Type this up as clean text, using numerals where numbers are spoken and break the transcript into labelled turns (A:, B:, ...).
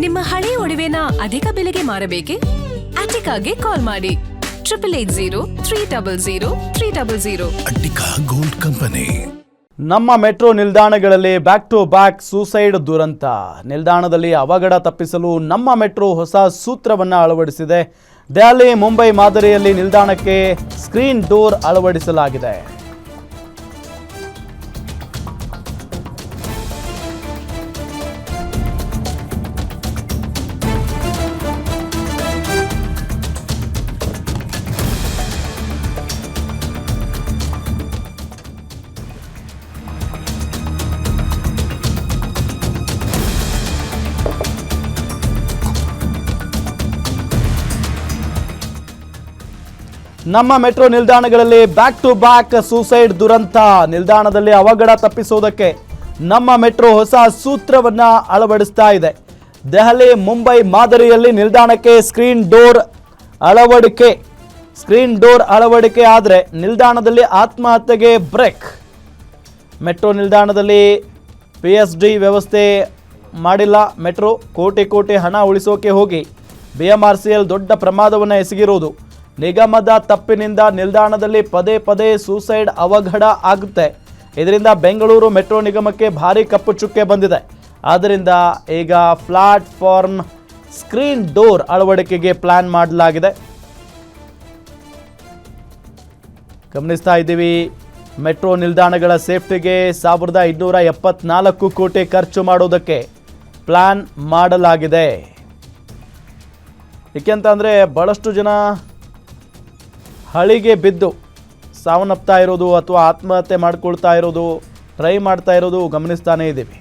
A: ನಿಮ್ಮ ಹಳೆ ಒಡವೆನ ಅಧಿಕ ಬೆಲೆಗೆ ಮಾರಬೇಕೆ? ಅಟಿಕಾಗೆ ಕಾಲ್ ಮಾಡಿ 8880
B: ಅಟ್ಟಿಕಾ ಗೋಲ್ಡ್ ಕಂಪನಿ.
C: ನಮ್ಮ ಮೆಟ್ರೋ ನಿಲ್ದಾಣಗಳಲ್ಲಿ ಬ್ಯಾಕ್ ಟು ಬ್ಯಾಕ್ ಸೂಸೈಡ್ ದುರಂತ. ನಿಲ್ದಾಣದಲ್ಲಿ ಅವಘಡ ತಪ್ಪಿಸಲು ನಮ್ಮ ಮೆಟ್ರೋ ಹೊಸ ಸೂತ್ರವನ್ನು ಅಳವಡಿಸಿದೆ. ದೆಹಲಿ ಮುಂಬೈ ಮಾದರಿಯಲ್ಲಿ ನಿಲ್ದಾಣಕ್ಕೆ ಸ್ಕ್ರೀನ್ ಡೋರ್ ಅಳವಡಿಸಲಾಗಿದೆ. ನಮ್ಮ ಮೆಟ್ರೋ ನಿಲ್ದಾಣಗಳಲ್ಲಿ ಬ್ಯಾಕ್ ಟು ಬ್ಯಾಕ್ ಸೂಸೈಡ್ ದುರಂತ. ನಿಲ್ದಾಣದಲ್ಲಿ ಅವಘಡ ತಪ್ಪಿಸೋದಕ್ಕೆ ನಮ್ಮ ಮೆಟ್ರೋ ಹೊಸ ಸೂತ್ರವನ್ನ ಅಳವಡಿಸ್ತಾ ಇದೆ. ದೆಹಲಿ ಮುಂಬೈ ಮಾದರಿಯಲ್ಲಿ ನಿಲ್ದಾಣಕ್ಕೆ ಸ್ಕ್ರೀನ್ ಡೋರ್ ಅಳವಡಿಕೆ ಆದರೆ ನಿಲ್ದಾಣದಲ್ಲಿ ಆತ್ಮಹತ್ಯೆಗೆ ಬ್ರೇಕ್. ಮೆಟ್ರೋ ನಿಲ್ದಾಣದಲ್ಲಿ PSD ವ್ಯವಸ್ಥೆ ಮಾಡಿಲ್ಲ ಮೆಟ್ರೋ. ಕೋಟಿ ಹಣ ಉಳಿಸೋಕೆ ಹೋಗಿ BMRCL ದೊಡ್ಡ ಪ್ರಮಾದವನ್ನು ಎಸಗಿರುವುದು. ನಿಗಮದ ತಪ್ಪಿನಿಂದ ನಿಲ್ದಾಣದಲ್ಲಿ ಪದೇ ಸೂಸೈಡ್ ಅವಘಡ ಆಗುತ್ತೆ. ಇದರಿಂದ ಬೆಂಗಳೂರು ಮೆಟ್ರೋ ನಿಗಮಕ್ಕೆ ಭಾರಿ ಕಪ್ಪು ಚುಕ್ಕೆ ಬಂದಿದೆ. ಆದ್ದರಿಂದ ಈಗ ಪ್ಲಾಟ್ಫಾರ್ಮ್ ಸ್ಕ್ರೀನ್ ಡೋರ್ ಅಳವಡಿಕೆಗೆ ಪ್ಲಾನ್ ಮಾಡಲಾಗಿದೆ. ಗಮನಿಸ್ತಾ ಇದ್ದೀವಿ, ಮೆಟ್ರೋ ನಿಲ್ದಾಣಗಳ ಸೇಫ್ಟಿಗೆ 1274 ಕೋಟಿ ಖರ್ಚು ಮಾಡೋದಕ್ಕೆ ಪ್ಲಾನ್ ಮಾಡಲಾಗಿದೆ. ಏಕೆಂತಂದರೆ ಬಹಳಷ್ಟು ಜನ ಹಳಿಗೆ ಬಿದ್ದು ಸಾವನ್ನಪ್ತಾ ಇರೋದು ಅಥವಾ ಆತ್ಮಹತ್ಯೆ ಮಾಡ್ಕೊಳ್ತಾ ಇರೋದು, ಟ್ರೈ ಮಾಡ್ತಾ ಇರೋದು ಗಮನಿಸ್ತಾನೇ ಇದ್ದೀವಿ.